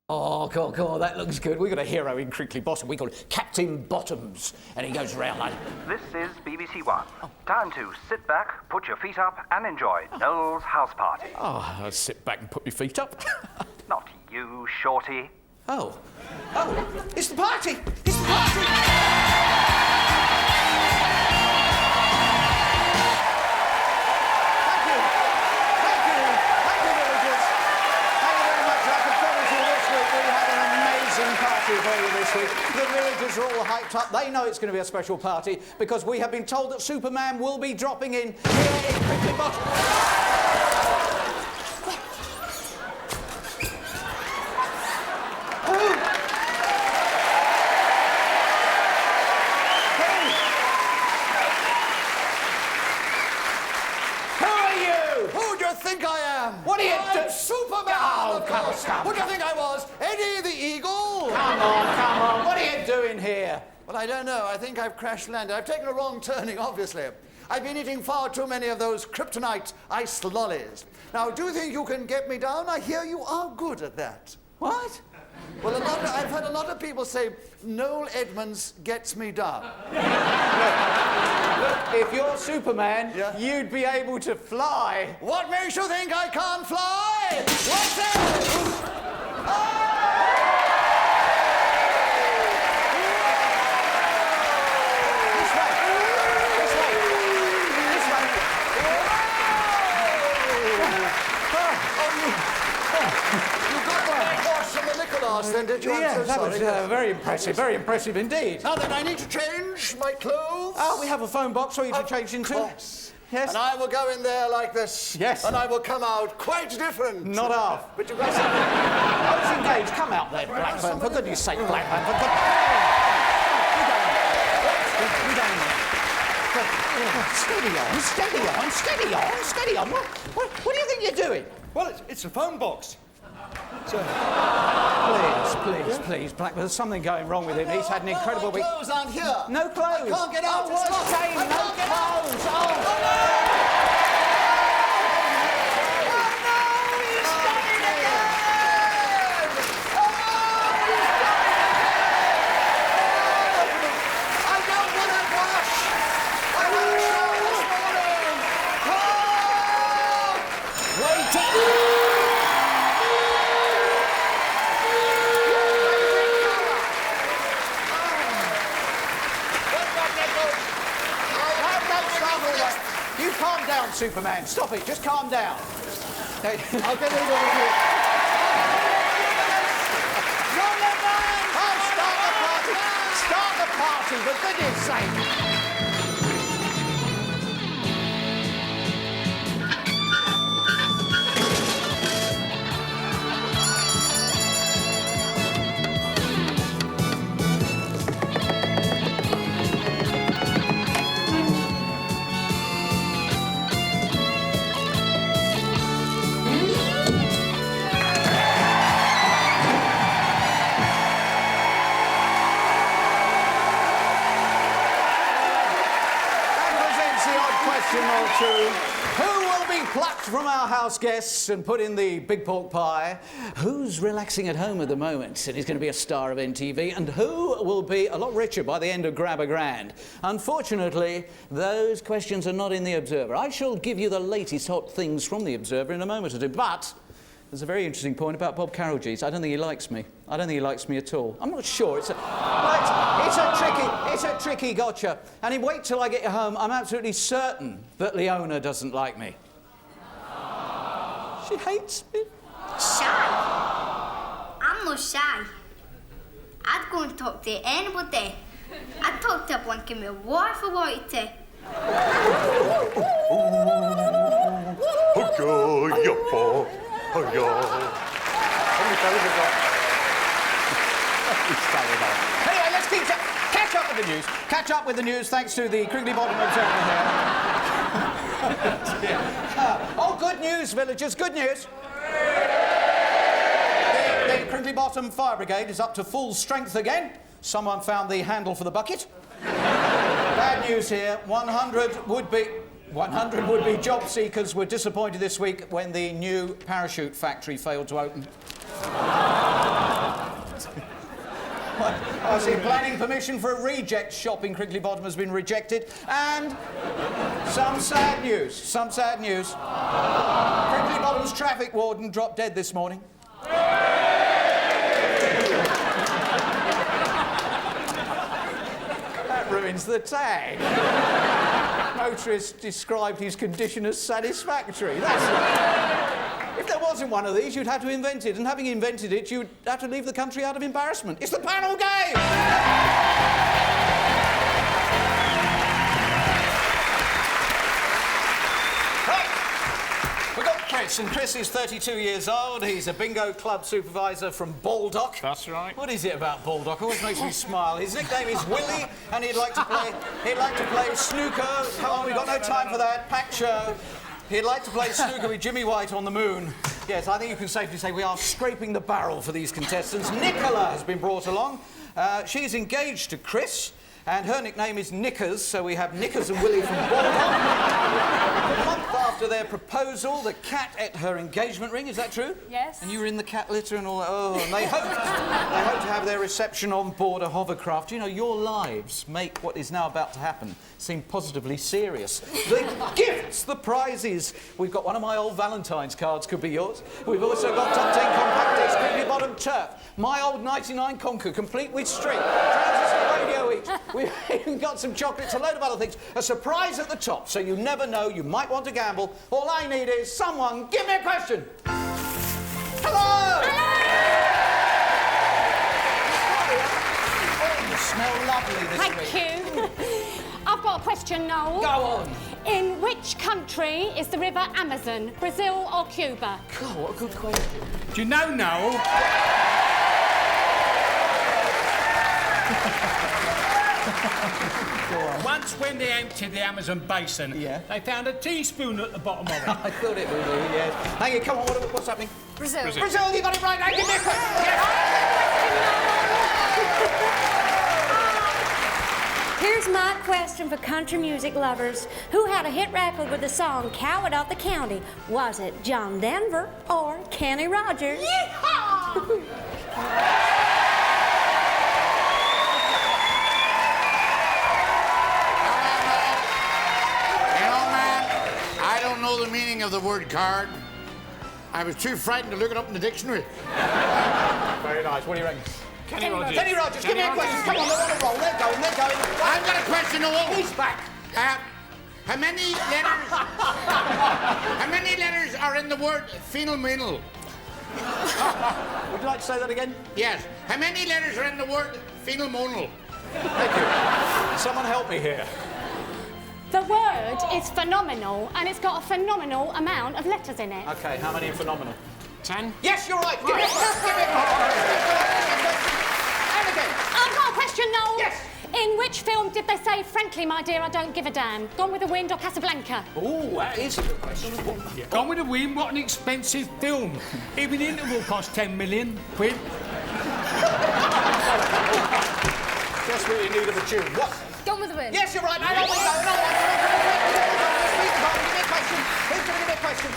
Oh, come on, that looks good. We've got a hero in Crinkly Bottom. We call him Captain Bottoms. And he goes around like... This is BBC One. Time to sit back, put your feet up and enjoy Noel's house party. Oh, I'll sit back and put my feet up. Not you, Shorty. Oh, it's the party! It's the party! For you this week. The villagers are all hyped up. They know it's going to be a special party because we have been told that Superman will be dropping in here in Crinkly Bottom. Who are you? Who do you think I am? What are you doing? Superman, Oh, of come course. on. Who do you think I was? Eddie the Eagle? Come on. What are you doing here? Well, I don't know. I think I've crash landed. I've taken a wrong turning, obviously. I've been eating far too many of those kryptonite ice lollies. Now, do you think you can get me down? I hear you are good at that. What? Well, I've heard a lot of people say, Noel Edmonds gets me down. Look, if you're Superman, Yeah. you'd be able to fly. What makes you think I can't fly? What's that? Then did you? Yeah, I'm so that was sorry. very impressive indeed. Now then, I need to change my clothes. Oh, we have a phone box for you to change into. Course. Yes. And I will go in there like this. Yes. And I will come out quite different. Not half. But you guys... I was engaged. Come out there, Blackburn. For goodness sake, Blackburn. For goodness Steady on. What do you think you're doing? Well, it's a phone box. Please, Blackburn. There's something going wrong with him. He's had an incredible week. My clothes aren't here. No clothes. I can't get out. Oh, what a shame. No clothes. I don't want to wash. I had a shower this morning. You calm down, Superman. Stop it. Just calm down. Okay. I'll get rid of it. Start the party, for goodness sake. Who will be plucked from our house guests and put in the big pork pie? Who's relaxing at home at the moment and is going to be a star of NTV? And who will be a lot richer by the end of Grab a Grand? Unfortunately, those questions are not in the Observer. I shall give you the latest hot things from the Observer in a moment or two, but there's a very interesting point about Bob Carolgees. I don't think he likes me. I don't think he likes me at all. I'm not sure. It's a tricky gotcha. And in wait till I get you home, I'm absolutely certain that Leona doesn't like me. She hates me. Shy? I'm not shy. I'd go and talk to anybody. I'd talk to a blanket me water if I wanted to. Anyway, let's catch up with the news. Catch up with the news thanks to the Crinkly Bottom Observer here. Oh, good news, villagers, good news. The Crinkly Bottom Fire Brigade is up to full strength again. Someone found the handle for the bucket. Bad news here. 100 would-be job seekers were disappointed this week when the new parachute factory failed to open. I see planning permission for a reject shop in Crinkly Bottom has been rejected. And some sad news. Crinkly Bottom's traffic warden dropped dead this morning. That ruins the tag. Motorist described his condition as satisfactory. If there wasn't one of these, you'd have to invent it. And having invented it, you'd have to leave the country out of embarrassment. It's the panel game! Right. We've got Chris, and Chris is 32 years old. He's a bingo club supervisor from Baldock. That's right. What is it about Baldock? Always makes me smile. His nickname is Willie, and he'd like to play snooker. Come on, we've got no time for that. Packed show. He'd like to play snooker with Jimmy White on the moon. Yes, I think you can safely say we are scraping the barrel for these contestants. Nicola has been brought along. She's engaged to Chris, and her nickname is Knickers, so we have Knickers and Willie from Baldock. A month after their proposal, the cat ate her engagement ring. Is that true? Yes. And you were in the cat litter and all that. Oh, and they hope to have their reception on board a hovercraft. You know, your lives make what is now about to happen seem positively serious. The gifts, the prizes. We've got one of my old Valentine's cards, could be yours. We've also got top 10 compact disc, Crinkly Bottom turf, my old 99 Conquer, complete with string, transistor radio each. We've even got some chocolates, a load of other things. A surprise at the top, so you never know. You might want to gamble. All I need is someone give me a question. Hello! Oh, you smell lovely this week. Thank you. I've got a question, Noel. Go on. In which country is the river Amazon? Brazil or Cuba? God, what a good question. Do you know, Noel? Once when they emptied the Amazon basin, they found a teaspoon at the bottom of it. I thought it would be, yes. Hang it, come on, what's happening? Brazil. Brazil, you got it right now, give me a question. Yes. Here's my question for country music lovers. Who had a hit record with the song Coward of the County? Was it John Denver or Kenny Rogers? Hello, man. I don't know the meaning of the word card. I was too frightened to look it up in the dictionary. Very nice, what do you reckon? Kenny Rogers. Kenny Rogers, give me a question. Come on, they're on a roll. They're going. I've got a question, Noel. He's back. How many letters are in the word phenomenal? Would you like to say that again? Yes. How many letters are in the word phenomenal? Thank you. Someone help me here. The word is phenomenal, and it's got a phenomenal amount of letters in it. Okay, how many are phenomenal? 10. Yes, you're right. Give me a question. And again. I've got a question, Noel. Yes. In which film did they say, frankly, my dear, I don't give a damn? Gone with the Wind or Casablanca? Oh, that is a good question. Gone with the Wind, what an expensive film. Even the interval cost 10 million quid. Just what you need of a tune. What? Gone with the Wind. Yes, you're right. I don't know. Who's going to give me a question?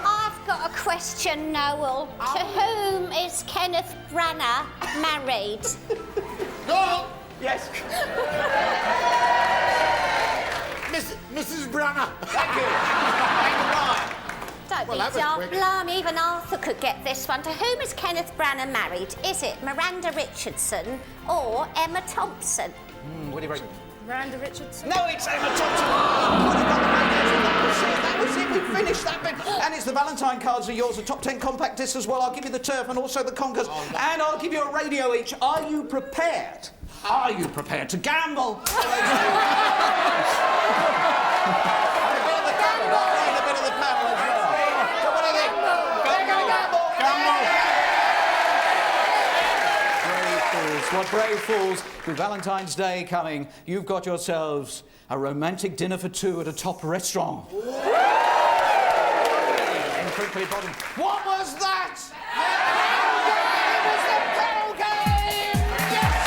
I've got a question, Noel. To whom is Kenneth Branagh married? No. Yes. Mrs. Branagh. Thank you. Don't Well, be that was daft, quick. blimey, even Arthur could get this one. To whom is Kenneth Branagh married? Is it Miranda Richardson or Emma Thompson? What do you reckon? Miranda Richardson. No, it's Emma Thompson. That was it. We finished that bit. And it's the Valentine cards are yours, the top 10 compact discs as well. I'll give you the turf and also the conkers. And I'll give you a radio each. Are you prepared? Are you prepared to gamble? A bit of the panel. A bit of the panel as well. So what do you think? They're going to gamble. Brave fools. What brave fools. With Valentine's Day coming, you've got yourselves a romantic dinner for two at a top restaurant. In Crinkly Bottom. What was that? It was the panel game! Yes!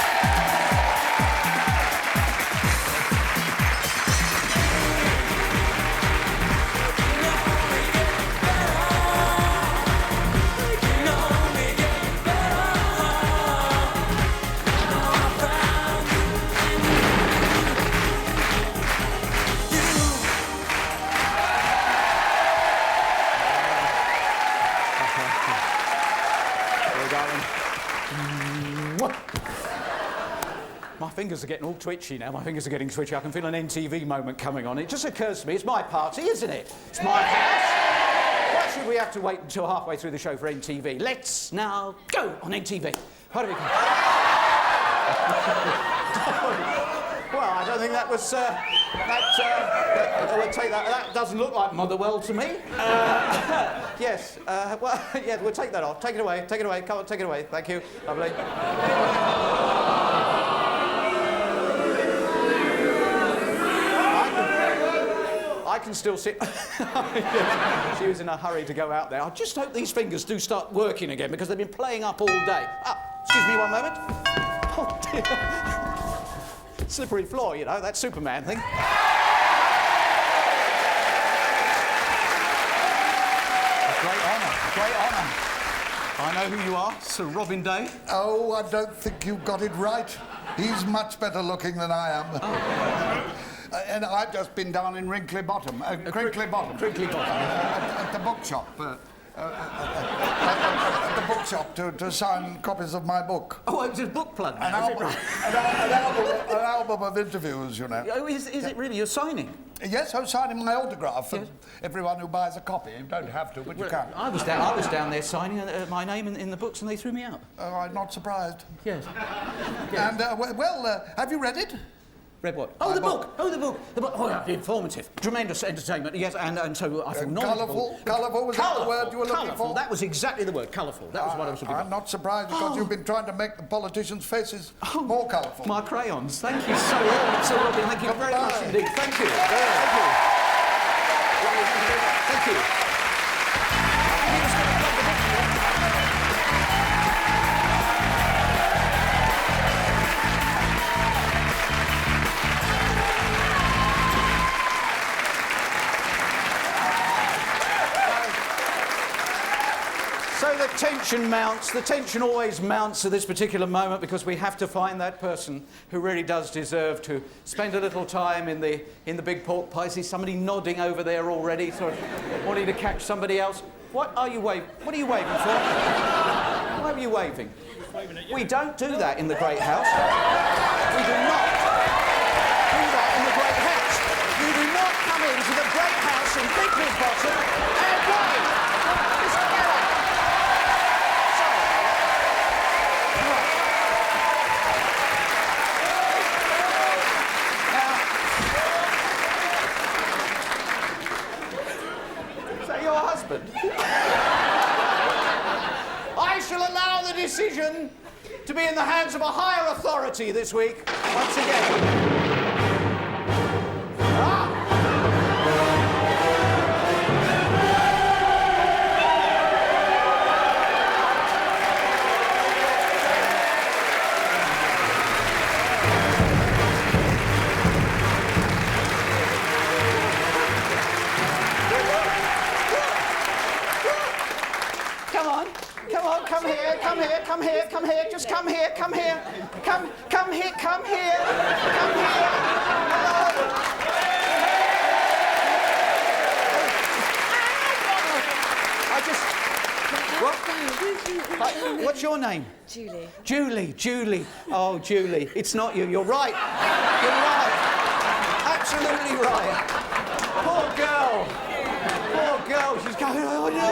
Sorry, darling. Mwah. My fingers are getting all twitchy now. My fingers are getting twitchy. I can feel an NTV moment coming on. It just occurs to me, it's my party, isn't it? It's my house. Why should we have to wait until halfway through the show for NTV? Let's now go on NTV. How do we go? Well, I don't think that was... we'll take that. That doesn't look like Motherwell to me. Yes. Well, yeah, we'll take that off. Take it away. Take it away. Come on, take it away. Thank you. Lovely. I can still sit... She was in a hurry to go out there. I just hope these fingers do start working again because they've been playing up all day. Excuse me one moment. Oh, dear. Slippery floor, you know, that Superman thing. Great honour, great honour. I know who you are, Sir Robin Day. Oh, I don't think you got it right. He's much better looking than I am. Oh. And I've just been down in Crinkly Bottom. Crinkly Bottom. At the bookshop. At the bookshop to sign copies of my book. Oh, it was a book plug. An album of interviews, you know. Oh, is it really? You're signing? Yes, I'm signing my autograph for Yes. everyone who buys a copy. You don't have to, but you can. I was down there signing my name in the books and they threw me out. I'm not surprised. Yes. And, have you read it? Read what? Oh, the book! Oh, the book! The book! Oh, yeah, informative. Tremendous entertainment, yes, and so I feel knowledgeable. Colourful, was that the word you were looking for? That was exactly the word, colourful. That was what I was looking for. I'm not surprised because you've been trying to make the politicians' faces more colourful. My crayons. Thank you so much, Sir Robin. Thank you very much indeed. Thank you. Thank you. So the tension mounts. The tension always mounts at this particular moment because we have to find that person who really does deserve to spend a little time in the big pork pie. I see somebody nodding over there already, sort of wanting to catch somebody else. What are you waving? What are you waving for? Why are you waving? We don't do that in the Great House. We do not do that in the Great House. You do not come into the Great House in Bickley Bottom and wave. Just get up. I shall allow the decision to be in the hands of a higher authority this week, once again. Come here, just come here. Come here. Hello. What's your name? Julie. Oh, Julie. It's not you. You're right. Absolutely right. Poor girl. She's going, oh no.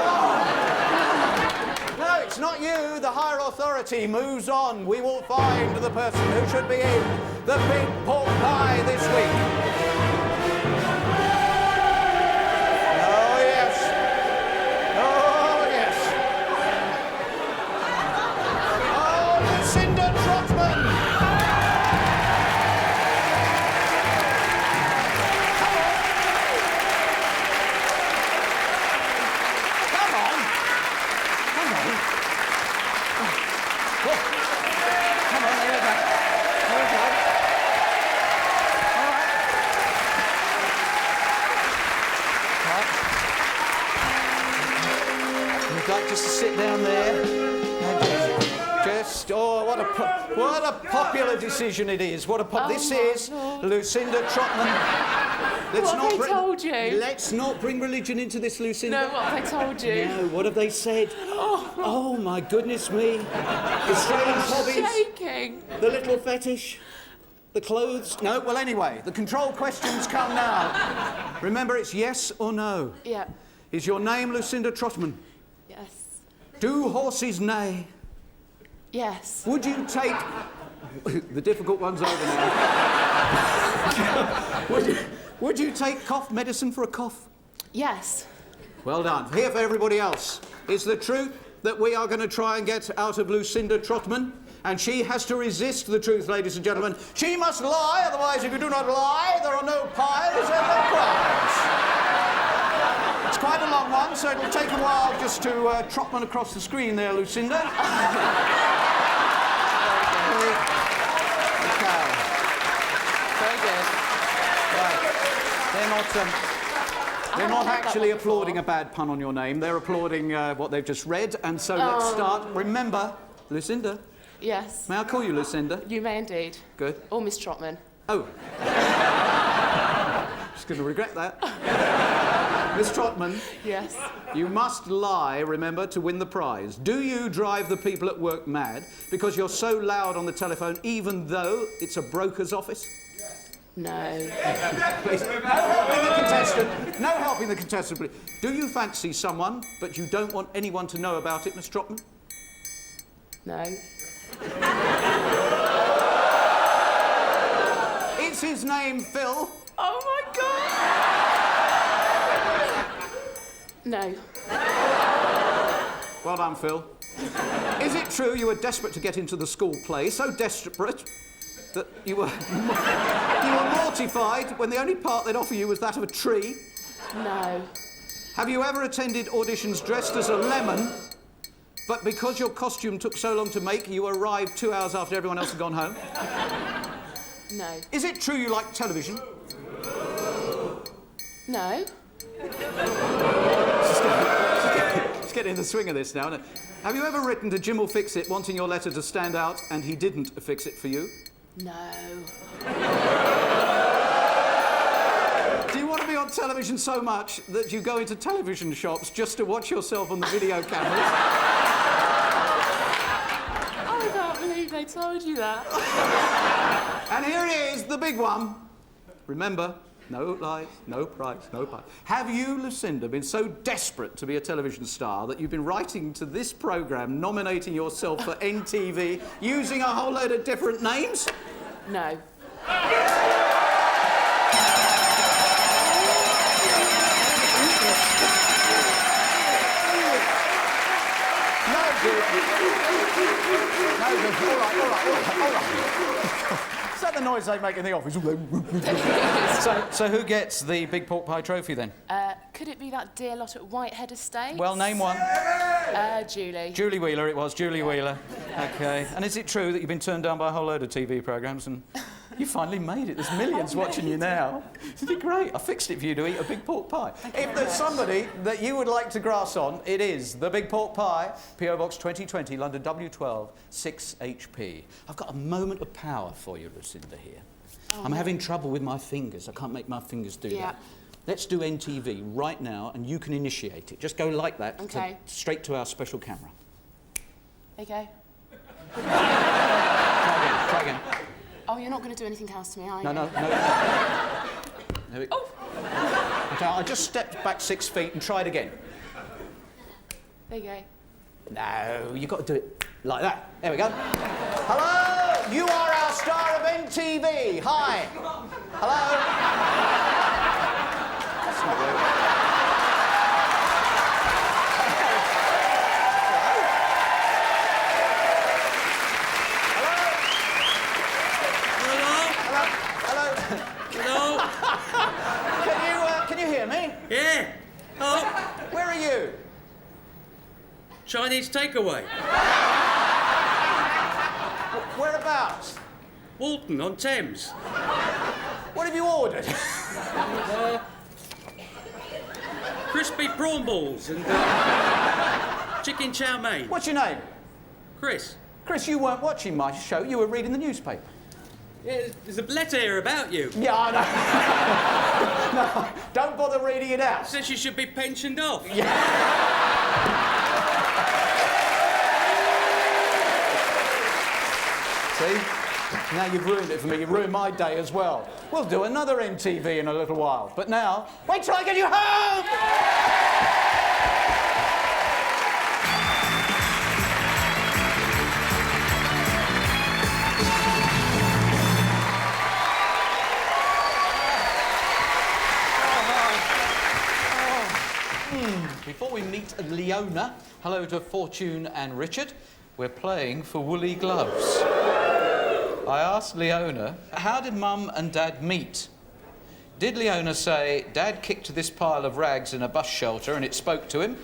No, it's not you. The higher authority moves on. We will find the person who should be in the big pork pie this week. Oh, yes. Oh, Lucinda Trotman. Come on. There we go. All right. You'd like just to sit down there. And just Yes. Oh, what a popular decision it is. This is Lucinda Trotman. What have they told you? Let's not bring religion into this, Lucinda. No, what have they told you? No, what have they said? Oh my goodness me. The strange hobbies. Shaking. The little fetish. The clothes. No, well, anyway, the control questions come now. Remember, it's yes or no. Yeah. Is your name Lucinda Trotman? Yes. Do horses neigh? Yes. Would you take... The difficult one's over now. Would you take cough medicine for a cough? Yes. Well done. Here for everybody else. It's the truth that we are going to try and get out of Lucinda Trotman, and she has to resist the truth, ladies and gentlemen. She must lie, otherwise if you do not lie, there are no pies and no prize. It's quite a long one, so it'll take a while just to Trotman across the screen there, Lucinda. Okay. Very good. Right. They're not actually applauding a bad pun on your name. They're applauding what they've just read. And so let's start. Remember, Lucinda. Yes. May I call you Lucinda? You may indeed. Good. Or Miss Trotman. Oh. Just going to regret that. Miss Trotman. Yes. You must lie, remember, to win the prize. Do you drive the people at work mad because you're so loud on the telephone, even though it's a broker's office? No. Please. No helping the contestant. No helping the contestant, please. Do you fancy someone, but you don't want anyone to know about it, Miss Trotman? No. Is his name Phil? Oh my God! No. Well done, Phil. Is it true you were desperate to get into the school play, so desperate that you were mortified when the only part they'd offer you was that of a tree? No. Have you ever attended auditions dressed as a lemon, but because your costume took so long to make, you arrived 2 hours after everyone else had gone home? No. Is it true you like television? No. Let's get in the swing of this now. Have you ever written to Jim will fix it, wanting your letter to stand out, and he didn't fix it for you? No. Do you want to be on television so much that you go into television shops just to watch yourself on the video cameras? I can't believe they told you that. And here it is, the big one. Remember, no lies, no price, no pie. Have you, Lucinda, been so desperate to be a television star that you've been writing to this programme nominating yourself for NTV using a whole load of different names? No. All right. Is that the noise they make in the office? So who gets the big pork pie trophy then? Could it be that dear lot at Whitehead Estate? Well, name one. Julie. Julie Wheeler it was, Julie Wheeler. OK. And is it true that you've been turned down by a whole load of TV programmes and you finally made it? There's millions watching you now. Isn't it great? I fixed it for you to eat a big pork pie. If there's somebody that you would like to grass on, it is the big pork pie, P.O. Box 2020, London W12, 6HP. I've got a moment of power for you, Lucinda, here. I'm having trouble with my fingers. I can't make my fingers do that. Let's do NTV right now, and you can initiate it. Just go like that, straight to our special camera. Okay. Try again. Oh, you're not going to do anything else to me, are you? No. There we go. Okay, I just stepped back 6 feet and tried again. There you go. No, you've got to do it like that. There we go. Hello, you are our star of NTV. Hi. Hello. That's not good. Hello. Can you hear me? Yeah. Oh. Where are you? Chinese takeaway. Whereabouts? Walton on Thames. What have you ordered? Crispy prawn balls and chicken chow mein. What's your name? Chris. Chris, you weren't watching my show, you were reading the newspaper. Yeah, there's a letter here about you. Yeah, I know. No, don't bother reading it out. It says you should be pensioned off. See? Now you've ruined it for me. You've ruined my day as well. We'll do another MTV in a little while. But now, wait till I get you home! Before we meet Leona, hello to Fortune and Richard. We're playing for woolly gloves. I asked Leona, how did Mum and Dad meet? Did Leona say, Dad kicked this pile of rags in a bus shelter and it spoke to him?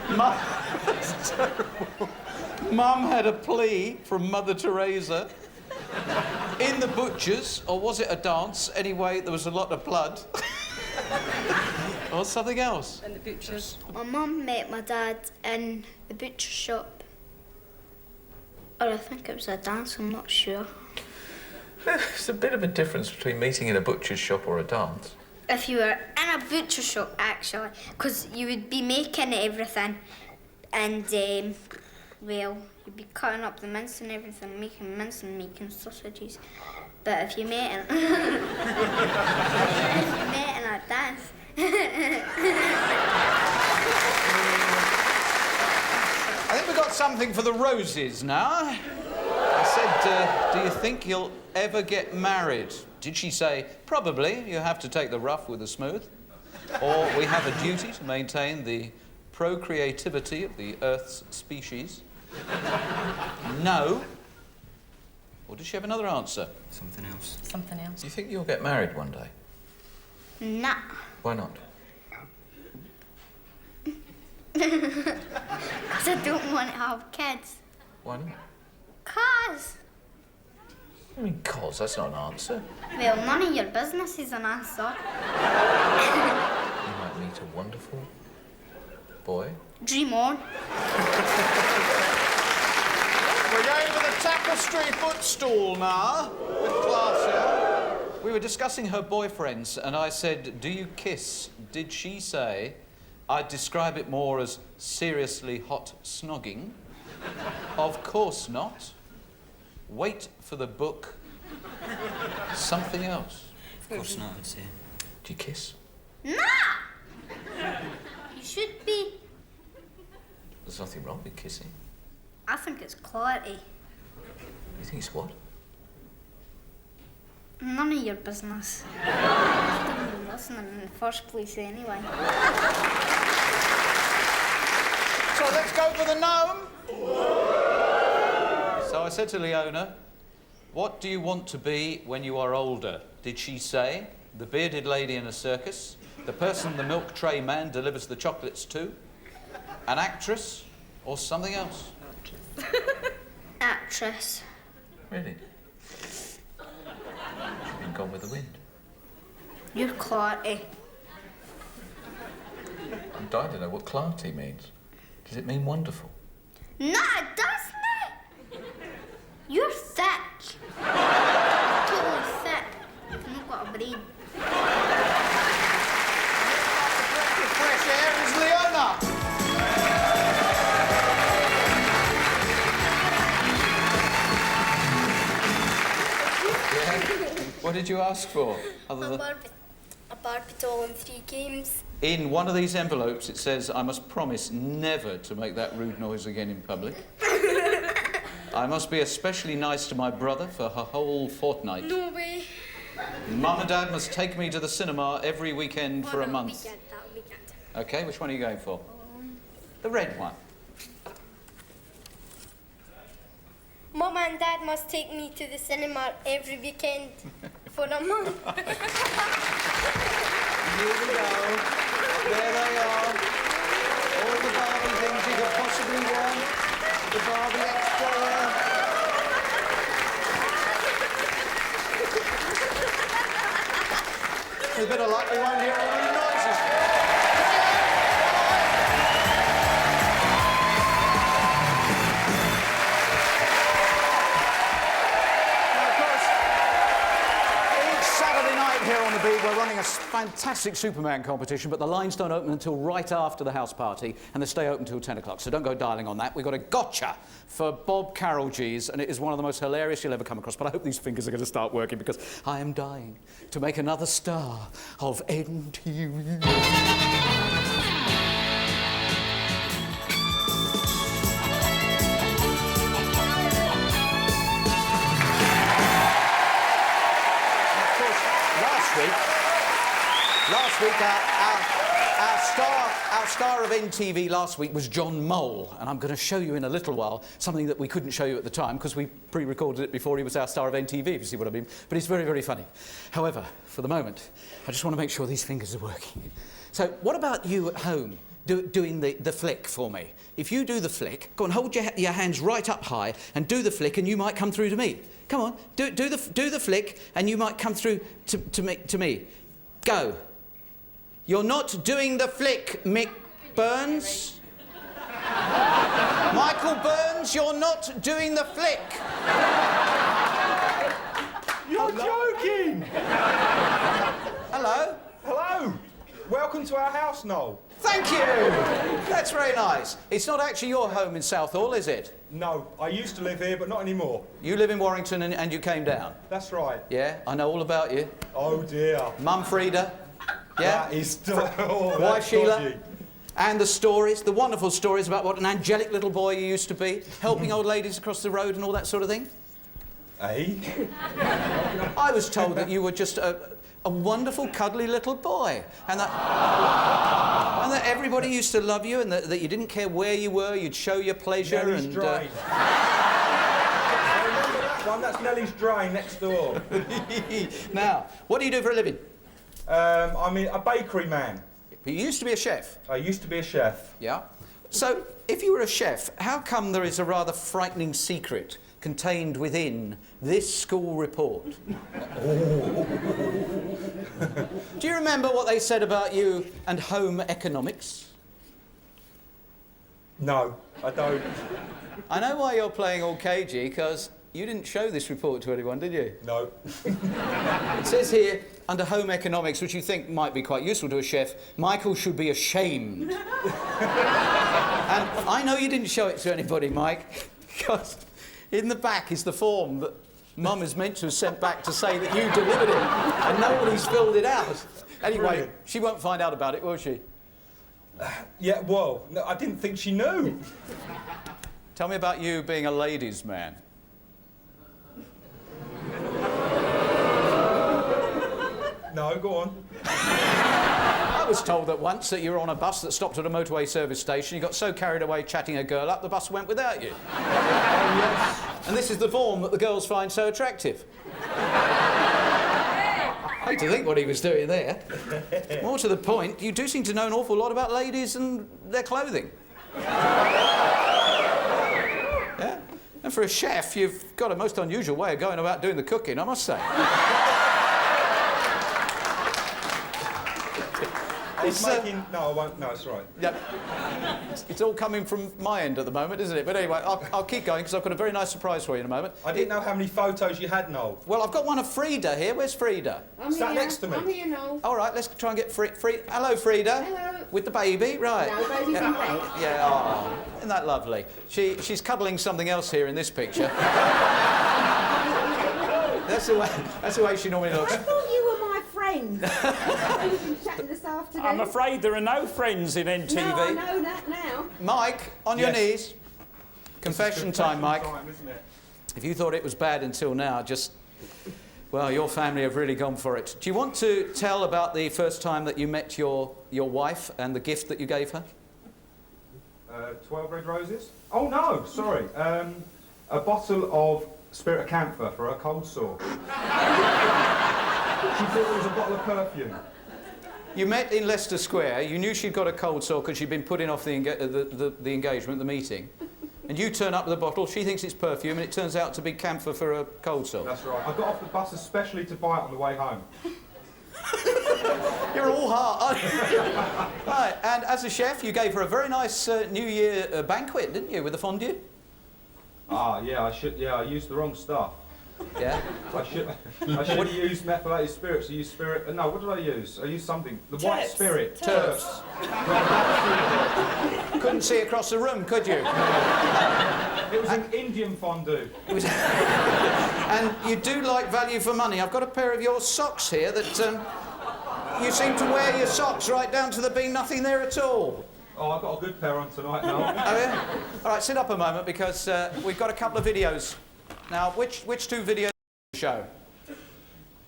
That's terrible. Mum had a plea from Mother Teresa. In the butcher's, or was it a dance? Anyway, there was a lot of blood. Or something else? And the butchers. My mum met my dad in the butcher shop. Or I think it was a dance, I'm not sure. There's a bit of a difference between meeting in a butcher's shop or a dance. If you were in a butcher shop, actually, because you would be making everything and, well, you'd be cutting up the mince and everything, making mince and making sausages. But if you met in, if you met in a dance, I think we've got something for the roses now. I said, do you think you'll ever get married? Did she say, probably, you have to take the rough with the smooth? Or we have a duty to maintain the procreativity of the Earth's species? No. Or does she have another answer? Something else. Something else. Do you think you'll get married one day? nah. Why not? Because I don't want to have kids. Why not? Cause. I mean, cause, that's not an answer. Well, none of your business is an answer. You might meet a wonderful boy. Dream on. We're going to the tapestry footstool now, with Classia. We were discussing her boyfriends, and I said, do you kiss? Did she say, I'd describe it more as seriously hot snogging? Of course not. Wait for the book. Something else. Of course not, I'd say. Do you kiss? Nah! You should be. There's nothing wrong with kissing. I think it's clarity. You think it's what? None of your business. I didn't even listen in the first place anyway. So let's go for the gnome. So I said to Leona, what do you want to be when you are older? Did she say, the bearded lady in a circus, the person the milk tray man delivers the chocolates to, an actress, or something else? Actress. Really? Been Gone with the Wind. You're clarity. I don't know what clarity means. Does it mean wonderful? No, it doesn't. You're thick. Totally thick. You've not got a brain. Fresh air is Leona. What did you ask for? A Barbie doll and 3 games. In one of these envelopes, it says, I must promise never to make that rude noise again in public. I must be especially nice to my brother for her whole fortnight. No way. Mum and Dad must take me to the cinema every weekend for a month. That weekend. OK, which one are you going for? The red one. Mum and Dad must take me to the cinema every weekend for a month. Here we go. There they are. All the Barbie things you could possibly want. The Barbie extra. With a bit of luck, we won't hear all these noises. running a fantastic Superman competition, but the lines don't open until right after the house party, and they stay open till 10 o'clock, so don't go dialing on that. We've got a gotcha for Bob Carolgees, and it is one of the most hilarious you'll ever come across, but I hope these fingers are going to start working, because I am dying to make another star of NTV. Last week, our star of NTV last week was John Mole, and I'm going to show you in a little while something that we couldn't show you at the time because we pre-recorded it before he was our star of NTV, if you see what I mean. But it's very, very funny. However, for the moment, I just want to make sure these fingers are working. So, what about you at home doing the flick for me? If you do the flick, go on, hold your hands right up high and do the flick, and you might come through to me. Come on, do the flick, and you might come through to me. Go. You're not doing the flick, Mick Burns. Michael Burns, you're not doing the flick. You're joking! Hello? Hello! Welcome to our house, Noel. Thank you! That's very nice. It's not actually your home in Southall, is it? No, I used to live here, but not anymore. You live in Warrington and you came down? That's right. Yeah, I know all about you. Oh, dear. Mum Frida. Yeah? That is... Oh, Wife Sheila. dodgy. And the stories, the wonderful stories about what an angelic little boy you used to be, helping old ladies across the road and all that sort of thing. Eh? I was told that you were just a wonderful, cuddly little boy, and that everybody used to love you, and that you didn't care where you were, you'd show your pleasure. Nellie's and Drain. I remember that one. That's Nellie's Drain next door. Now, what do you do for a living? I'm a bakery man. You used to be a chef. I used to be a chef. Yeah. So, if you were a chef, how come there is a rather frightening secret contained within this school report? Do you remember what they said about you and home economics? No, I don't. I know why you're playing all cagey, because you didn't show this report to anyone, did you? No. It says here, under home economics, which you think might be quite useful to a chef, Michael should be ashamed. And I know you didn't show it to anybody, Mike, because in the back is the form that Mum is meant to have sent back to say that you delivered it, and nobody's filled it out. Anyway, Brilliant. She won't find out about it, will she? Yeah, well, no, I didn't think she knew. Tell me about you being a ladies' man. No, go on. I was told that once that you were on a bus that stopped at a motorway service station, you got so carried away chatting a girl up, the bus went without you. Oh, yes. And this is the form that the girls find so attractive. I hate to think what he was doing there. More to the point, you do seem to know an awful lot about ladies and their clothing. Yeah? And for a chef, you've got a most unusual way of going about doing the cooking, I must say. No, I won't. No, it's right. Yeah. It's all coming from my end at the moment, isn't it? But anyway, I'll keep going because I've got a very nice surprise for you in a moment. I didn't know how many photos you had, Noel. Well, I've got one of Frida here. Where's Frida? Sat next to me. I'm here, Noel. All right, let's try and get Frida. Hello, Frida. Hello. With the baby, right? No, baby's in bed. Yeah, oh, isn't that lovely? She's cuddling something else here in this picture. That's the way she normally looks. I thought you were my friend. We've been chatting this afternoon. I'm afraid there are no friends in NTV. No, I know that now. Mike, on your knees. Confession time, Mike. Isn't it? If you thought it was bad until now, well, your family have really gone for it. Do you want to tell about the first time that you met your wife and the gift that you gave her? 12 red roses? Oh, no, sorry. A bottle of spirit of camphor for her cold sore. She thought it was a bottle of perfume. You met in Leicester Square. You knew she'd got a cold sore because she'd been putting off the engagement, the meeting. And you turn up with a bottle, she thinks it's perfume, and it turns out to be camphor for a cold sore. That's right. I got off the bus especially to buy it on the way home. You're all heart, aren't you? Right, and as a chef, you gave her a very nice New Year banquet, didn't you, with the fondue? Ah, yeah, I used the wrong stuff. Yeah? I should have used methylated spirits. I used spirit. No, what did I use? I used something. The white spirit. Terps. Couldn't see across the room, could you? It was an Indian fondue. It was and you do like value for money. I've got a pair of your socks here that you seem to wear your socks right down to there being nothing there at all. Oh, I've got a good pair on tonight, Noel. Oh, yeah? All right, sit up a moment because we've got a couple of videos. Now, which two videos do you show?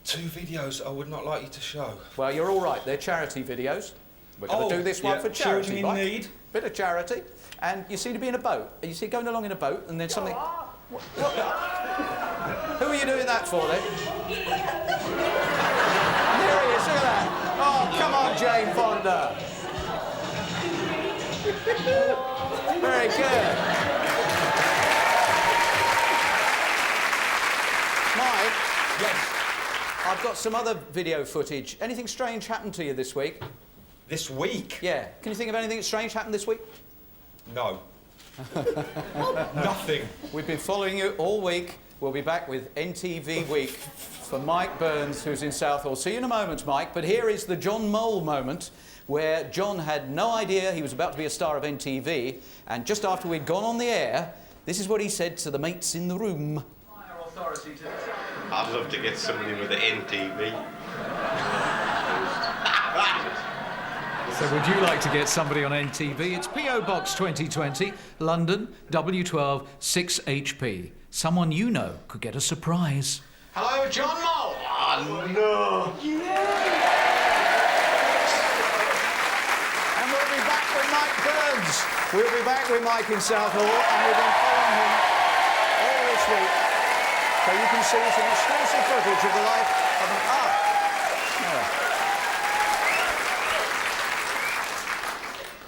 2 videos I would not like you to show. Well, you're all right. They're charity videos. We're going to do this one for charity, children in right? need. Bit of charity. And you seem to be in a boat. You see going along in a boat and then something... Who are you doing that for, then? There he is, look at that. Oh, come on, Jane Fonda. Very good. Mike? Yes? I've got some other video footage. Anything strange happened to you this week? This week? Yeah. Can you think of anything strange happened this week? No. Nothing. We've been following you all week. We'll be back with NTV Week for Mike Burns, who's in Southall. See you in a moment, Mike. But here is the John Mole moment, where John had no idea he was about to be a star of NTV, and just after we'd gone on the air, this is what he said to the mates in the room. I'd love to get somebody with an NTV. So would you like to get somebody on NTV? It's P.O. Box 2020, London, W12 6HP. Someone you know could get a surprise. Hello, John Mole. Oh, no. And we'll be back with Mike Burns. We'll be back with Mike in Southall, and we've been following him all this week. So you can see some exclusive footage of the life of an...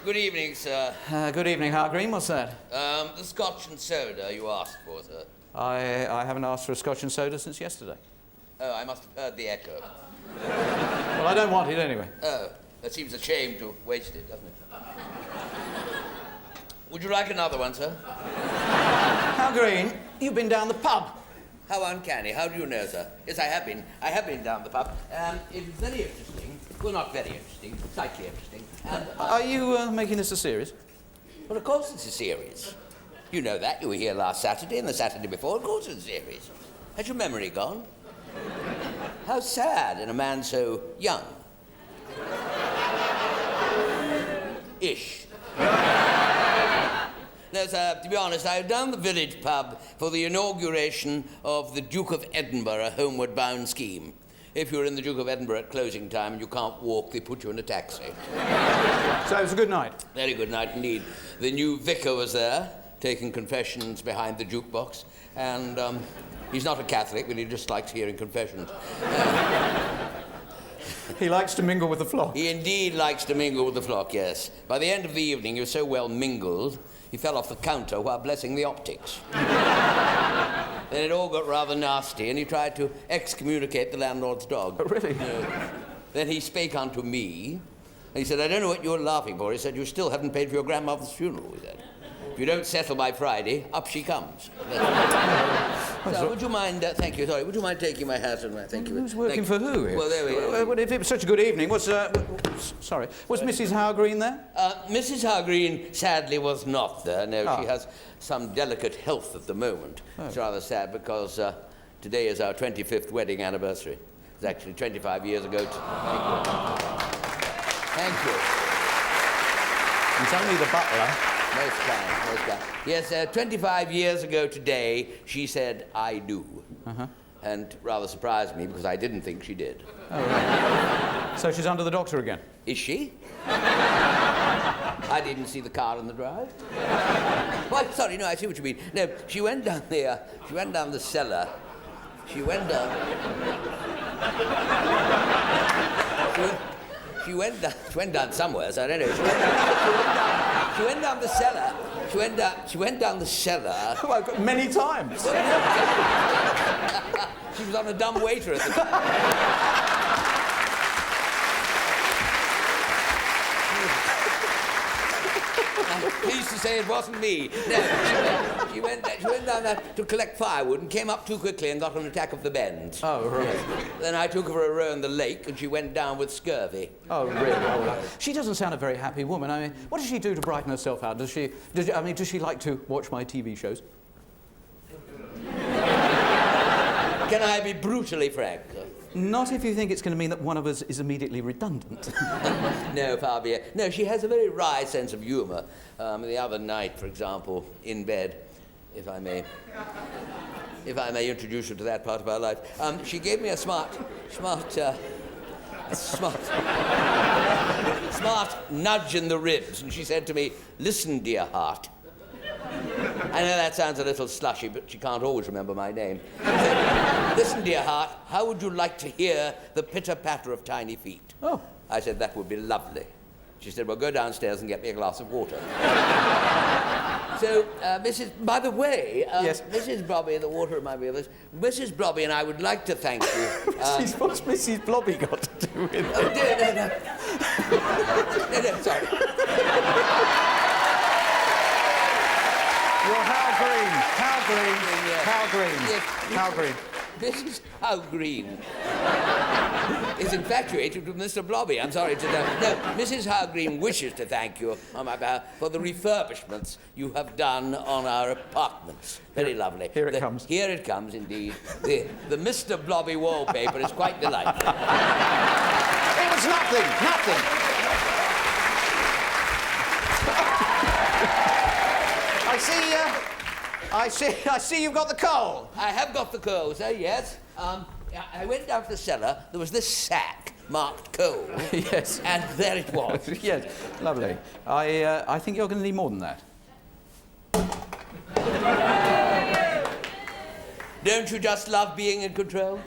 Good evening, sir. Good evening, Hargreen. What's that? The scotch and soda you asked for, sir. I haven't asked for a scotch and soda since yesterday. Oh, I must have heard the echo. Well, I don't want it anyway. Oh, that seems a shame to waste it, doesn't it? Would you like another one, sir? Hargreen, you've been down the pub. How uncanny. How do you know, sir? Yes, I have been. I have been down the pub. It was very interesting. Well, not very interesting. Slightly interesting. And, Are you making this a series? Well, of course it's a series. You know that. You were here last Saturday and the Saturday before. Of course it's a series. Has your memory gone? How sad in a man so young. Ish. No, sir, to be honest, I was down the village pub for the inauguration of the Duke of Edinburgh homeward bound scheme. If you're in the Duke of Edinburgh at closing time and you can't walk, they put you in a taxi. So it was a good night? Very good night indeed. The new vicar was there, taking confessions behind the jukebox, and he's not a Catholic, but he just likes hearing confessions. He likes to mingle with the flock. He indeed likes to mingle with the flock, yes. By the end of the evening, he was so well mingled, he fell off the counter while blessing the optics. Then it all got rather nasty, and he tried to excommunicate the landlord's dog. Oh, really? Then he spake unto me, and he said, I don't know what you're laughing for. He said, you still haven't paid for your grandmother's funeral, he said. If you don't settle by Friday, up she comes. So, would you mind, thank you, sorry, would you mind taking my hat and my thank you? Who's working for who here? Well, there we go. Well, if it was such a good evening, was Mrs. Hargreen there? Mrs. Hargreen sadly was not there. No, Oh. she has some delicate health at the moment. Oh. It's rather sad because today is our 25th wedding anniversary. It's actually 25 years ago. Thank you. It's only the butler. Most kind, most kind. Yes, 25 years ago today, she said, I do. Uh-huh. And rather surprised me because I didn't think she did. Oh, right. So she's under the doctor again? Is she? I didn't see the car in the drive. Well, sorry, no, I see what you mean. No, she went down there, she went down the cellar. She went down... She went down somewhere, so I don't know. She went down the cellar. She went down the cellar. Well, many times. She was on a dumb waiter at the time. Pleased to say it wasn't me. No, she went down there to collect firewood and came up too quickly and got an attack of the bends. Oh, right. Yes. Then I took her for a row in the lake and she went down with scurvy. Oh, really? Oh, she doesn't sound a very happy woman. I mean, what does she do to brighten herself out? Does she like to watch my TV shows? Can I be brutally frank? Not if you think it's going to mean that one of us is immediately redundant. No, far be it. No, she has a very wry sense of humour. The other night, for example, in bed, if I may introduce you to that part of our life, she gave me a smart nudge in the ribs, and she said to me, "Listen, dear heart." I know that sounds a little slushy, but she can't always remember my name. She said, "Listen, dear heart, how would you like to hear the pitter-patter of tiny feet?" Oh. I said, "That would be lovely." She said, "Well, go downstairs and get me a glass of water." So, by the way, yes. Mrs. Blobby, the water reminded me of this. Mrs. Blobby and I would like to thank you. What's Mrs. Blobby got to do with it? Oh, no, sorry. You're Hal Green. Hal Green. Yes. Hal Green. Yes. Hal Green. Mrs. Hal Green is infatuated with Mr. Blobby. I'm sorry to know. No, Mrs. Hal Green wishes to thank you on my behalf for the refurbishments you have done on our apartments. Very lovely. Here it comes. Here it comes, indeed. The Mr. Blobby wallpaper is quite delightful. It was nothing. I see you've got the coal. I have got the coal, sir, yes. I went down to the cellar. There was this sack marked coal. Yes. And there it was. Yes, lovely. I think you're going to need more than that. Don't you just love being in control?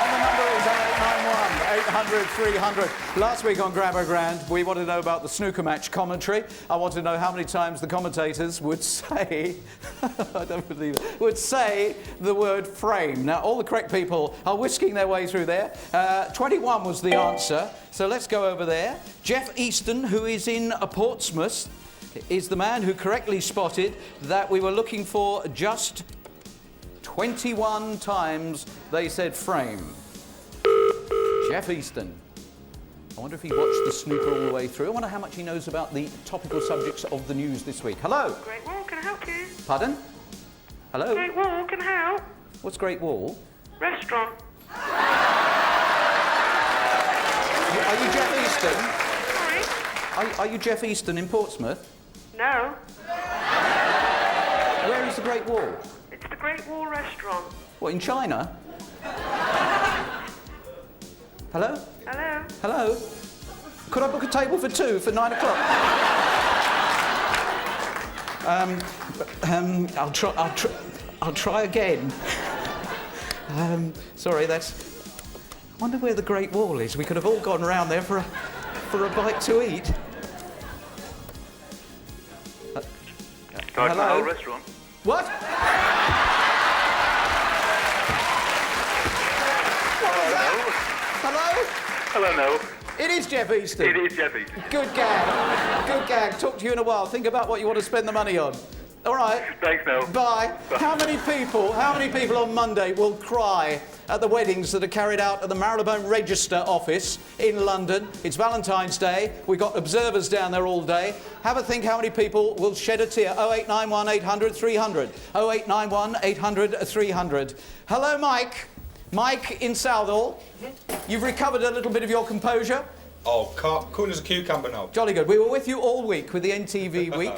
And the number is 0891 800 300. Last week on Grab a Grand, we wanted to know about the snooker match commentary. I wanted to know how many times the commentators would say, I don't believe it, would say the word frame. Now, all the correct people are whisking their way through there. 21 was the answer, so let's go over there. Jeff Easton, who is in Portsmouth, is the man who correctly spotted that we were looking for just 21 times they said frame. Jeff Easton. I wonder if he watched the snooker all the way through. I wonder how much he knows about the topical subjects of the news this week. Hello? Great Wall, can I help you? Pardon? Hello? Great Wall, can I help? What's Great Wall? Restaurant. Are you Jeff Easton? Sorry? Are you Jeff Easton in Portsmouth? No. Where is the Great Wall? It's the Great Wall Restaurant. What, in China? Hello? Hello? Hello? Could I book a table for 2 for 9 o'clock? I'll try again. Sorry, that's... I wonder where the Great Wall is. We could have all gone round there for a bite to eat. Hello? Restaurant. What? Hello? Hello, Noel. It is Jeff Easton. It is Jeff Easton. Good gag. Good gag. Talk to you in a while. Think about what you want to spend the money on. All right. Thanks, Noel. Bye. How many people on Monday will cry at the weddings that are carried out at the Marylebone Register office in London? It's Valentine's Day. We've got observers down there all day. Have a think how many people will shed a tear. 0891 800 300. 0891 800 300. Hello, Mike. Mike in Southall. You've recovered a little bit of your composure? Oh, cool as a cucumber now. Jolly good. We were with you all week with the NTV Week.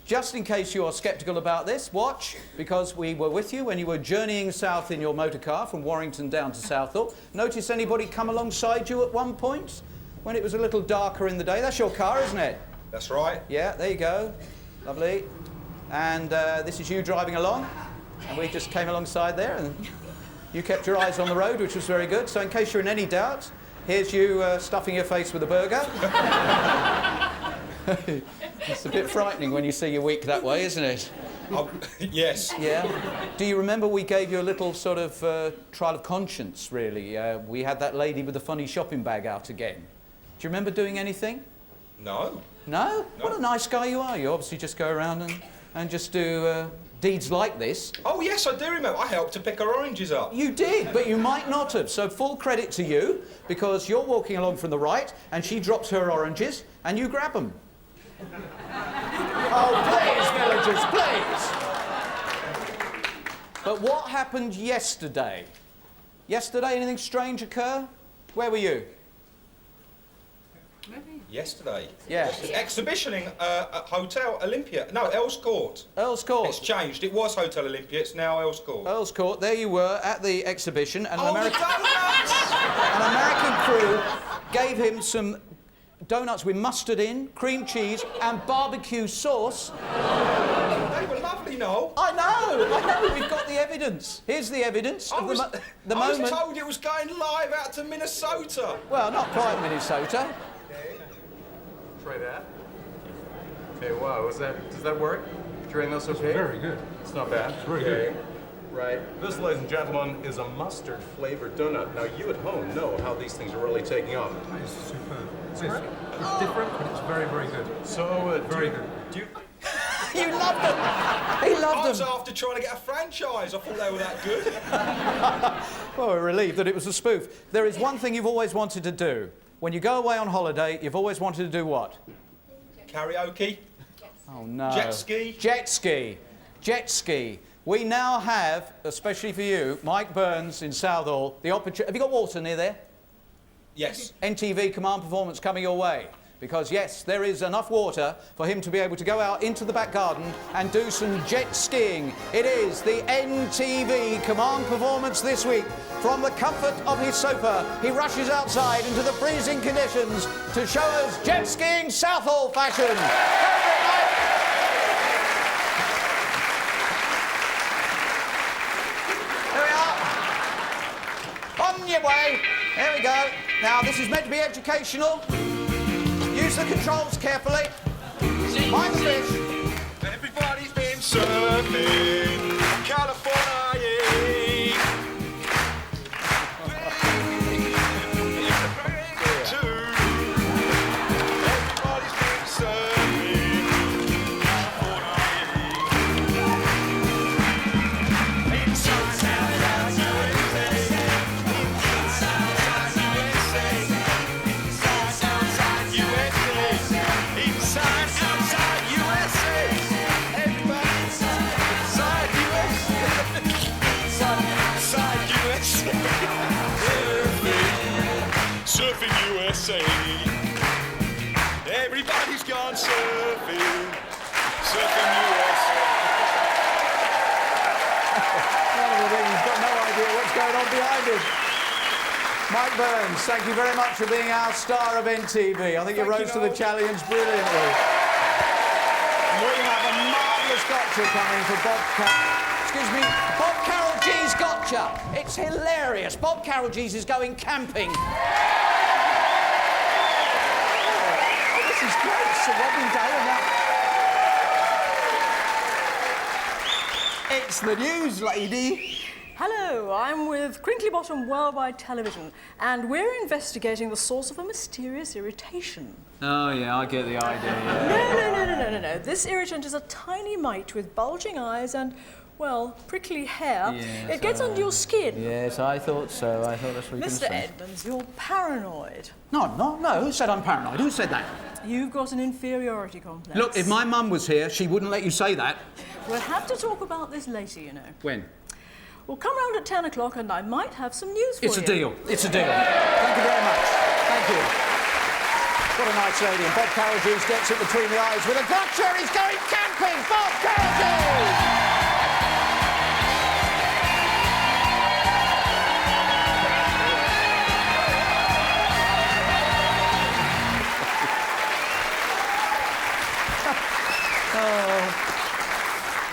Just in case you are sceptical about this, watch, because we were with you when you were journeying south in your motor car from Warrington down to Southall. Notice anybody come alongside you at one point when it was a little darker in the day? That's your car, isn't it? That's right. Yeah, there you go. Lovely. And this is you driving along, and we just came alongside there, and you kept your eyes on the road, which was very good. So in case you're in any doubt, here's you stuffing your face with a burger. It's a bit frightening when you see your week that way, isn't it? Oh, yes. Yeah. Do you remember we gave you a little sort of trial of conscience, really? We had that lady with the funny shopping bag out again. Do you remember doing anything? No. No? What a nice guy you are. You obviously just go around and just do deeds like this. Oh, yes, I do remember. I helped to pick her oranges up. You did, but you might not have. So full credit to you, because you're walking along from the right, and she drops her oranges, and you grab them. Oh, please, villagers, please. But what happened yesterday? Yesterday, anything strange occur? Where were you? Yesterday? Yes. Exhibition at Hotel Olympia. No, Earl's Court. Earl's Court. It's changed. It was Hotel Olympia. It's now Earl's Court. Earl's Court. There you were at the exhibition, and Oh, an American crew gave him some donuts with mustard in, cream cheese, and barbecue sauce. They were lovely, Noel. I know. We've got the evidence. Here's the evidence. I was moment. told it was going live out to Minnesota. Well, not quite Minnesota. Try that. Okay, wow, does that work? Did you rate those okay? Very good. It's not bad. It's very good. Right. This, ladies and gentlemen, is a mustard-flavored donut. Now, you at home know how these things are really taking off. It's superb. It's different, but it's very, very good. So, very good. Do you... You loved them. He loved I was them. after trying to get a franchise. I thought they were that good. Well, we're relieved that it was a spoof. There is one thing you've always wanted to do. When you go away on holiday, you've always wanted to do what? Karaoke. Oh, no. Jet ski. Jet ski. Jet ski. We now have, especially for you, Mike Burns in Southall, the opportunity... Have you got water near there? Yes. NTV Command Performance coming your way. Because, yes, there is enough water for him to be able to go out into the back garden and do some jet skiing. It is the NTV Command Performance this week. From the comfort of his sofa, he rushes outside into the freezing conditions to show us jet skiing Southall fashion. Here we are. On your way. There we go. Now, this is meant to be educational. Use the controls carefully. Mind the fish. Everybody's been surfing California. Surfing USA. Everybody's gone surfing. Surfing USA. He's got no idea what's going on behind him. Mike Burns, thank you very much for being our star of NTV. I think you rose to the challenge brilliantly. We have a marvellous gotcha coming for Bob Carolgees gotcha. It's hilarious. Bob Carolgees is going camping. This is great. Sir Robin Day and that. It's the news, lady. Hello, I'm with Crinkly Bottom Worldwide Television, and we're investigating the source of a mysterious irritation. Oh, yeah, I get the idea, yeah. No. This irritant is a tiny mite with bulging eyes and, well, prickly hair. Yes, it gets under your skin. Yes, I thought so. I thought that's what you were going to Mr. say. Edmonds, you're paranoid. No. Who said I'm paranoid? Who said that? You've got an inferiority complex. Look, if my mum was here, she wouldn't let you say that. We'll have to talk about this later, you know. When? We'll come round at 10 o'clock and I might have some news for you. It's a deal. It's a deal. Thank you very much. Thank you. What a nice lady. And Bob Carolgees gets it between the eyes with a gotcha. He's going camping. Bob Carolgees!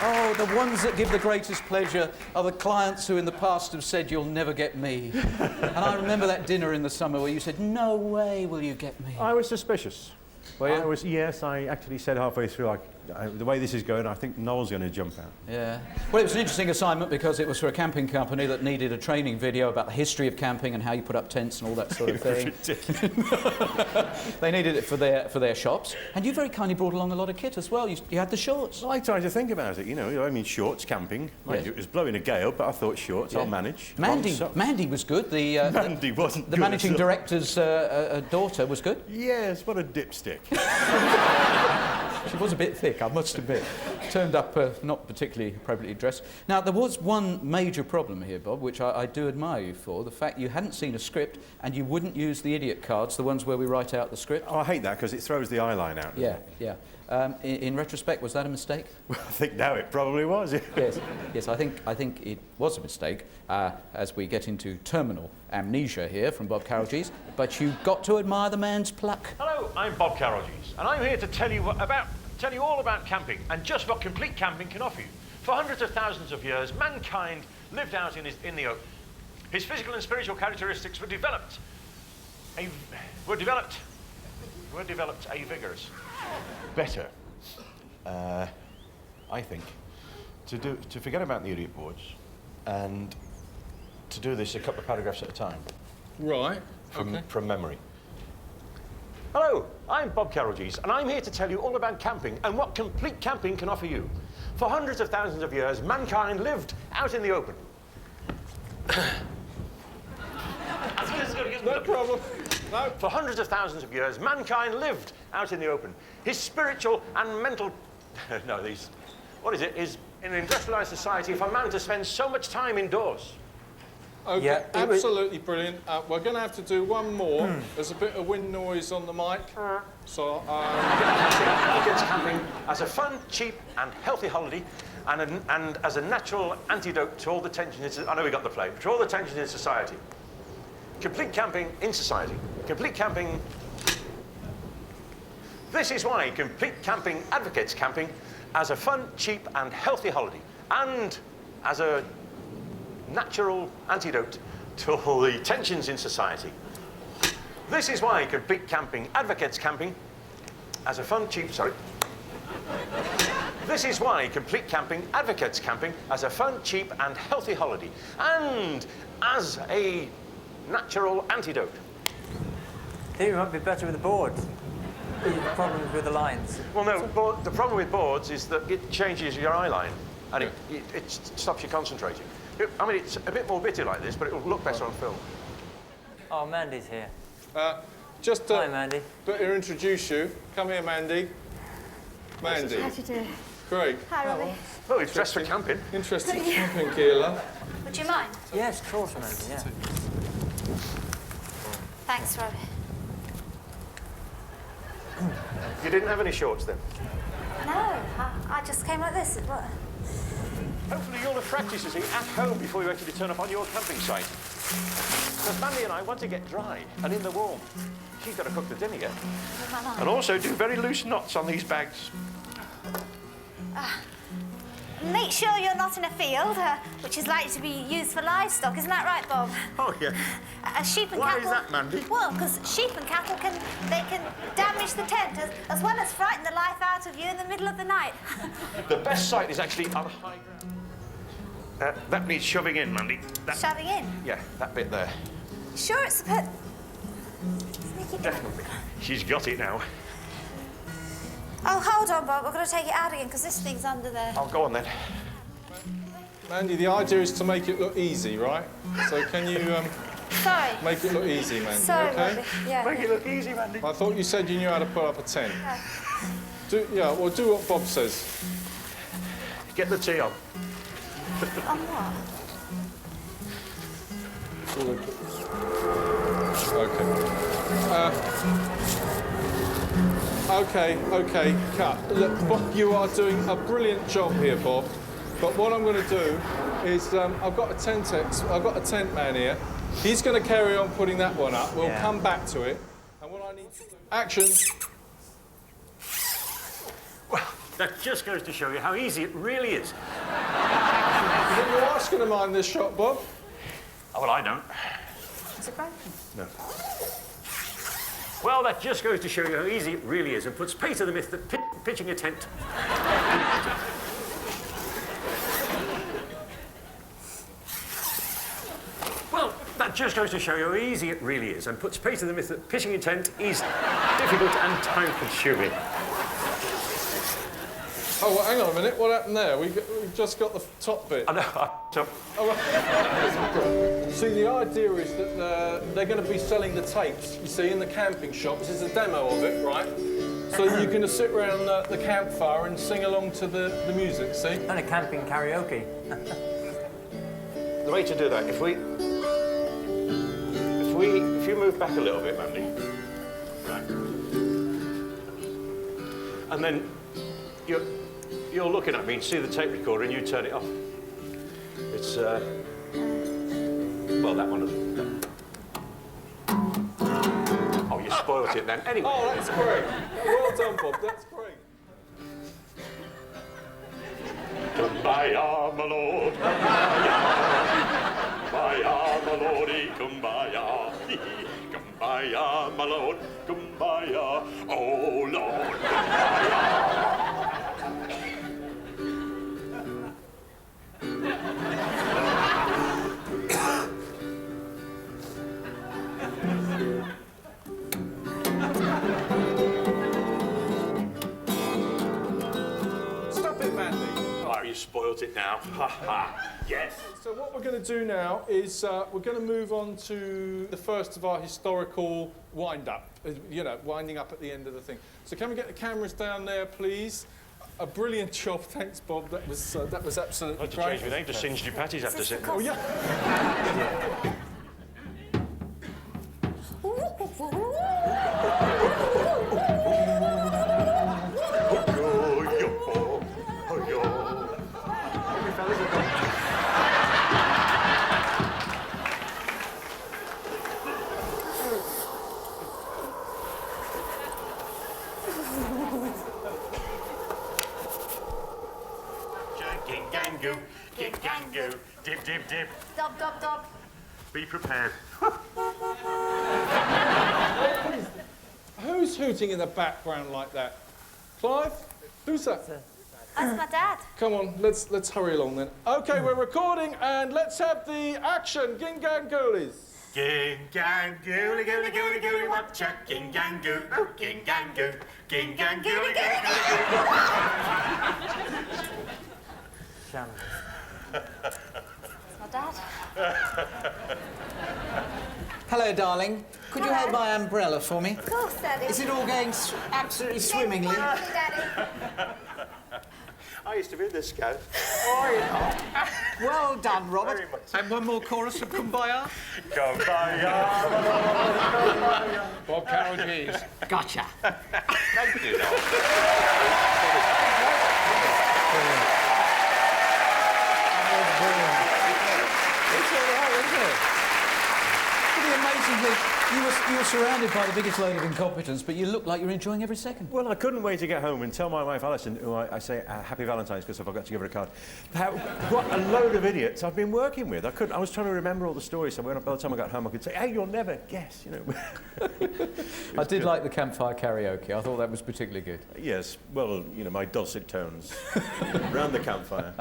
Oh, the ones that give the greatest pleasure are the clients who in the past have said, you'll never get me. And I remember that dinner in the summer where you said, no way will you get me. I was suspicious. Were you? Yes, I actually said halfway through, the way this is going, I think Noel's going to jump out. Yeah. Well, it was an interesting assignment because it was for a camping company that needed a training video about the history of camping and how you put up tents and all that sort of thing. They needed it for their shops. And you very kindly brought along a lot of kit as well. You had the shorts. Well, I tried to think about it, you know. I mean, shorts, camping. Yes. It was blowing a gale, but I thought shorts, I'll manage. Mandy was good. Mandy wasn't the good. managing director's daughter was good. Yes, what a dipstick. She was a bit thick, I must admit. Turned up not particularly appropriately dressed. Now, there was one major problem here, Bob, which I do admire you for, the fact you hadn't seen a script and you wouldn't use the idiot cards, the ones where we write out the script. Oh, I hate that because it throws the eye line out. Yeah. In retrospect, was that a mistake? Well, I think now it probably was. Yes, I think it was a mistake as we get into terminal amnesia here from Bob Carolgees, but you got to admire the man's pluck. Hello, I'm Bob Carolgees, and I'm here to tell you all about camping and just what complete camping can offer you. For hundreds of thousands of years, mankind lived out in the open. His physical and spiritual characteristics were developed vigorous. Better, I think, to forget about the idiot boards and to do this a couple of paragraphs at a time. Right. From memory. Hello, I'm Bob Carolgees, and I'm here to tell you all about camping and what complete camping can offer you. For hundreds of thousands of years, mankind lived out in the open. No problem. No. For hundreds of thousands of years, mankind lived out in the open. His spiritual and mental... What is it? Is in an industrialised society for a man to spend so much time indoors. OK, Yeah, absolutely brilliant. We're going to have to do one more. There's a bit of wind noise on the mic. So, Advocates camping as a fun, cheap and healthy holiday and as a natural antidote to all the tensions... I know we got the play. To all the tensions in society. Complete camping in society. Complete camping... This is why complete camping advocates camping as a fun, cheap and healthy holiday and as a natural antidote to all the tensions in society. This is why complete camping advocates camping as a fun, cheap... This is why complete camping advocates camping as a fun, cheap and healthy holiday and as a natural antidote. I think it might be better with the boards. The problems with the lines. Well, no, the problem with boards is that it changes your eye line and it stops you concentrating. I mean, it's a bit more bitty like this, but it will look better on film. Oh, Mandy's here. Just Hi, Mandy. Better introduce you. Come here, Mandy. Mandy. How do you do? Great. Hi, Robbie. Oh, he's dressed for camping. Interesting camping, Keela. Would you mind? Yes, of course, Mandy, yeah. Thanks, Robbie. You didn't have any shorts then? No, I just came like this. What? Hopefully you'll have practiced, you see, at home before you actually turn up on your camping site. Because Mandy and I want to get dry and in the warm. She's got to cook the dinner yet. And also do very loose knots on these bags. Make sure you're not in a field, which is likely to be used for livestock. Isn't that right, Bob? Oh, yeah. Sheep and Why cattle... is that, Mandy? Well, because sheep and cattle can damage the tent as well as frighten the life out of you in the middle of the night. The best site is actually on high ground. That needs shoving in, Mandy. Shoving in? Yeah, that bit there. Sure, it's supposed... Definitely. She's got it now. Oh, hold on, Bob. We're going to take it out again because this thing's under there. Oh, go on then. Mandy, the idea is to make it look easy, right? So can you Sorry. make it look easy, Mandy? Sorry, okay? Robbie. Yeah. Make it look easy, Mandy. I thought you said you knew how to put up a tent. Yeah. Well, do what Bob says. Get the tea on. On what? Okay, cut. Look, Bob, you are doing a brilliant job here, Bob. But what I'm going to do is, I've got a tent man here. He's going to carry on putting that one up. We'll come back to it. And what I need to do... Action. Well, that just goes to show you how easy it really is. You think your wife's going to mind this shot, Bob? Oh, well, I don't. Is it broken? No. Well, that just goes to show you how easy it really is and puts pay to the myth that pitching a tent... Well, that just goes to show you how easy it really is and puts pay to the myth that pitching a tent is difficult and time-consuming. Oh, well, hang on a minute. What happened there? We just got the top bit. I know. See, the idea is that they're going to be selling the tapes, you see, in the camping shop. This is a demo of it, right? So you're going to sit around the campfire and sing along to the music, see? And a camping karaoke. The way to do that, if you move back a little bit, Mandy, right, and then you're looking at me and see the tape recorder and you turn it off. It's well, that one. Oh, you spoilt it then. Anyway. Oh, that's great. Well done, Bob. That's great. Kumbaya, my lord. Kumbaya, my lordy. Kumbaya. Kumbaya, my lord. Kumbaya. Oh, Lord. Kumbaya. Stop it, Mandy. Oh, you spoilt it now. Ha ha. Yes. So what we're going to do now is we're going to move on to the first of our historical wind-up. You know, winding up at the end of the thing. So can we get the cameras down there, please? A brilliant job, thanks, Bob. That was absolutely I'd great. change my name to Singed Your Patties after sitting. Oh yeah. Gingangu, gingangu, dip, dip, dip. Dub, dub, dub. Be prepared. Who's hooting in the background like that? Clive? Who's that? That's my dad. Come on, let's hurry along then. Okay, we're recording and let's have the action. Gingangoolies. Gingangooli, gooli, gooli, gooli, watcha. Gingangu, oh, gingangu, gingangooli, gooli, gooli, Shannon. That's my dad. Hello, darling. Could you hold my umbrella for me? Of course, Daddy. Is it all going absolutely swimmingly? Daddy. I used to be the scout. Well done, Robert. And one more chorus of Kumbaya. Kumbaya. Bob Carolgees. Gotcha. Thank you, Noel. Pretty amazingly, you were surrounded by the biggest load of incompetence, but you look like you're enjoying every second. Well, I couldn't wait to get home and tell my wife Alison, who I say Happy Valentine's because I forgot to give her a card, what a load of idiots I've been working with. I was trying to remember all the stories, so by the time I got home I could say, hey, you'll never guess, you know. I did like the campfire karaoke. I thought that was particularly good. Yes, well, you know, my dulcet tones round the campfire.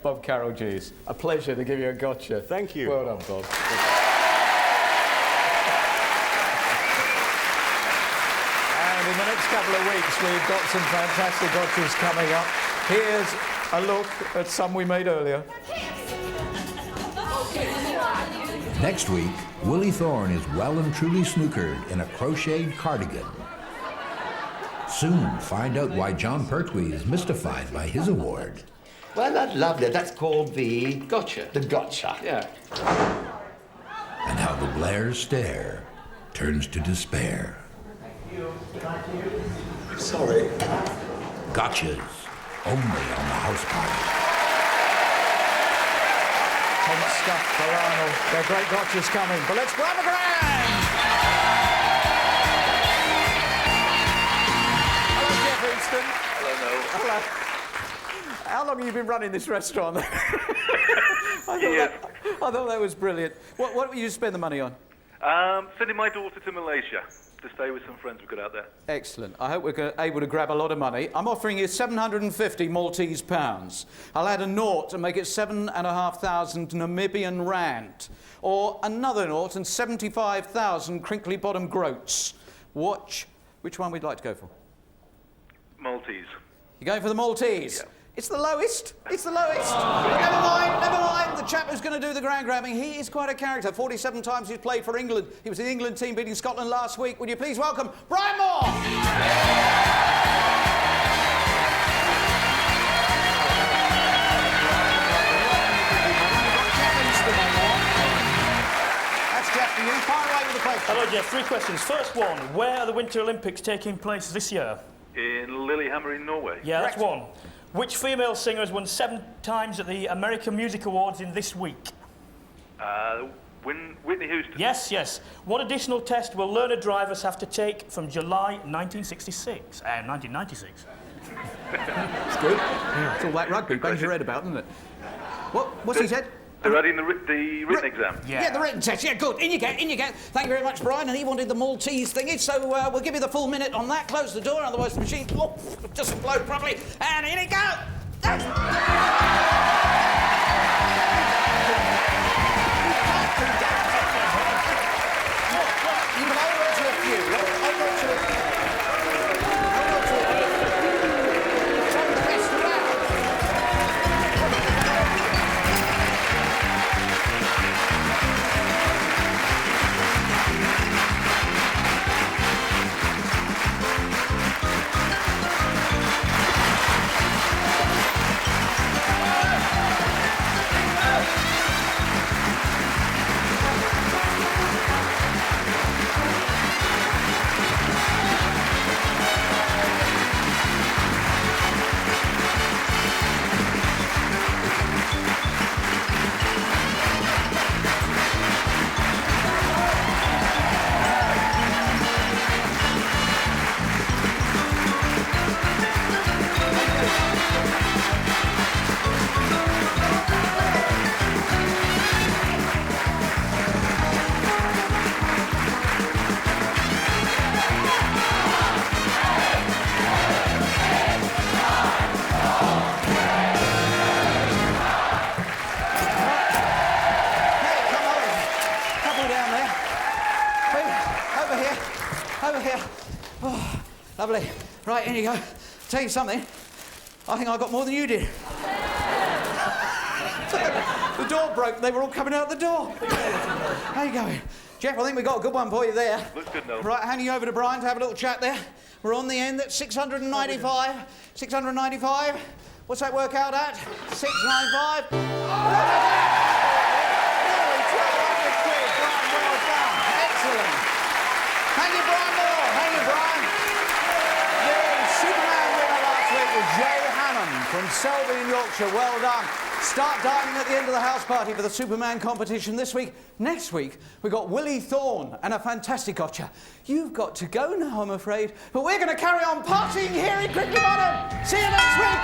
Bob Carolgees, a pleasure to give you a gotcha. Thank you. Well done, Bob. And in the next couple of weeks, we've got some fantastic gotchas coming up. Here's a look at some we made earlier. Next week, Willie Thorne is well and truly snookered in a crocheted cardigan. Soon, find out why John Pertwee is mystified by his award. Well, that's lovely. That's called the... Gotcha. The gotcha. Yeah. And how the Blair's stare turns to despair. Sorry. Gotchas, only on the House Party. Tense stuff for Arnold. They're great gotchas coming, but let's grab a grand! Hello, Jeff Easton. Hello, Noel. Hello. How long have you been running this restaurant? I thought that was brilliant. What will you spend the money on? Sending my daughter to Malaysia. to stay with some friends we've got out there. Excellent. I hope we're able to grab a lot of money. I'm offering you 750 Maltese pounds. I'll add a naught and make it 7,500 Namibian rand. Or another naught and 75,000 crinkly bottom groats. Which one we'd like to go for? Maltese. You're going for the Maltese? Yeah. It's the lowest. It's the lowest. Never mind, never mind. The chap who's going to do the ground grabbing, he is quite a character. 47 times he's played for England. He was in the England team beating Scotland last week. Would you please welcome Brian Moore? That's Jeff for you. Fire away with the question. Hello, Jeff. 3 questions. First one, where are the Winter Olympics taking place this year? In Lillehammer in Norway. Yeah, that's one. Which female singer has won 7 times at the American Music Awards in this week? Whitney Houston. Yes. What additional test will learner drivers have to take from July 1966 and 1996? It's good. Yeah. It's all that rugby. Bangs your head about, isn't it? What's he said? They're adding the written exam. Yeah, the written test. Yeah, good. In you get. Thank you very much, Brian. And he wanted the Maltese thingy, so we'll give you the full minute on that. Close the door, otherwise the machine doesn't blow properly. And in it goes. You can hold on to a few. Hold on to a few. Turn the rest around. Lovely. Right, in you go. Tell you something. I think I got more than you did. The door broke. They were all coming out the door. How you going? Jeff, I think we got a good one for you there. Looks good, Noel. Right, handing you over to Brian to have a little chat there. We're on the end at 695. 695. What's that work out at? 695. Nearly 1,200 quid. Brian, well done. Excellent. Thank you, Brian Moore. Thank you, Brian. The Superman winner last week was Jay Hammond from Selby in Yorkshire. Well done. Start dining at the end of the house party for the Superman competition this week. Next week, we've got Willie Thorne and a fantastic gotcha. You've got to go now, I'm afraid, but we're going to carry on partying here in Crickly Bottom. See you next week.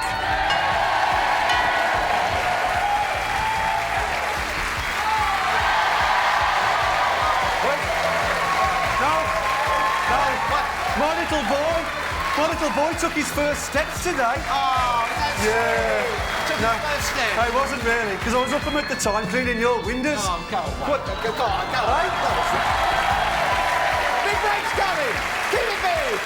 My little boy took his first steps today. Oh, that's yeah. Took his first step. No, it wasn't really, because I was up at the time cleaning your windows. Oh, go on. Go on. Big break's coming. Keep it big.